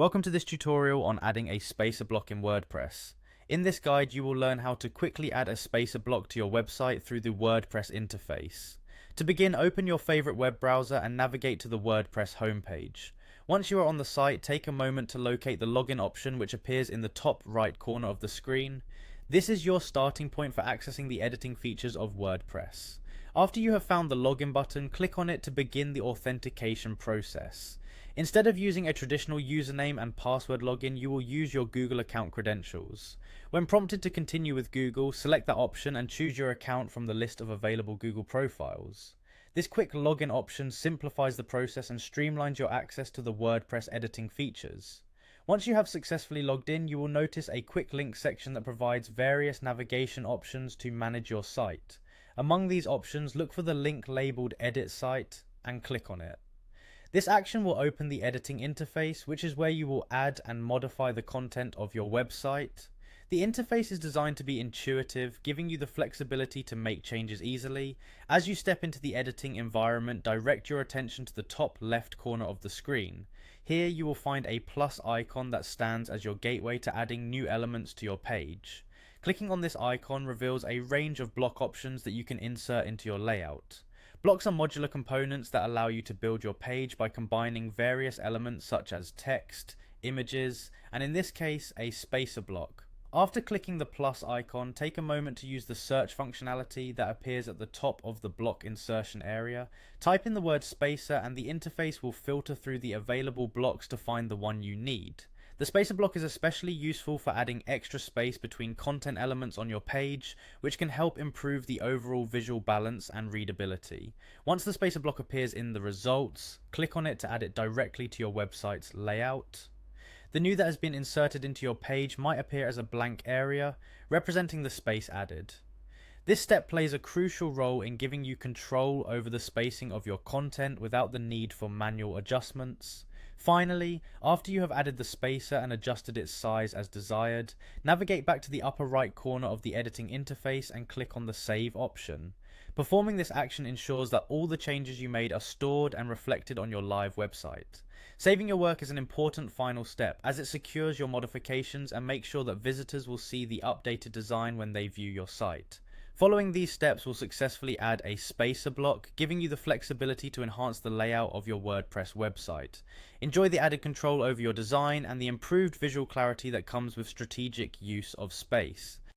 Welcome to this tutorial on adding a spacer block in WordPress. In this guide you will learn how to quickly add a spacer block to your website through the WordPress interface. To begin, open your favorite web browser and navigate to the WordPress homepage. Once you are on the site, take a moment to locate the login option which appears in the top right corner of the screen. This is your starting point for accessing the editing features of WordPress. After you have found the login button, click on it to begin the authentication process. Instead of using a traditional username and password login, you will use your Google account credentials. When prompted to continue with Google, select that option and choose your account from the list of available Google profiles. This quick login option simplifies the process and streamlines your access to the WordPress editing features. Once you have successfully logged in, you will notice a quick link section that provides various navigation options to manage your site. Among these options, look for the link labeled Edit Site and click on it. This action will open the editing interface, which is where you will add and modify the content of your website. The interface is designed to be intuitive, giving you the flexibility to make changes easily. As you step into the editing environment, direct your attention to the top left corner of the screen. Here you will find a plus icon that stands as your gateway to adding new elements to your page. Clicking on this icon reveals a range of block options that you can insert into your layout. Blocks are modular components that allow you to build your page by combining various elements such as text, images, and in this case, a spacer block. After clicking the plus icon, take a moment to use the search functionality that appears at the top of the block insertion area. Type in the word spacer and the interface will filter through the available blocks to find the one you need. The spacer block is especially useful for adding extra space between content elements on your page, which can help improve the overall visual balance and readability. Once the spacer block appears in the results, click on it to add it directly to your website's layout. The new that has been inserted into your page might appear as a blank area, representing the space added. This step plays a crucial role in giving you control over the spacing of your content without the need for manual adjustments. Finally, after you have added the spacer and adjusted its size as desired, navigate back to the upper right corner of the editing interface and click on the Save option. Performing this action ensures that all the changes you made are stored and reflected on your live website. Saving your work is an important final step as it secures your modifications and makes sure that visitors will see the updated design when they view your site. Following these steps will successfully add a spacer block, giving you the flexibility to enhance the layout of your WordPress website. Enjoy the added control over your design and the improved visual clarity that comes with strategic use of space.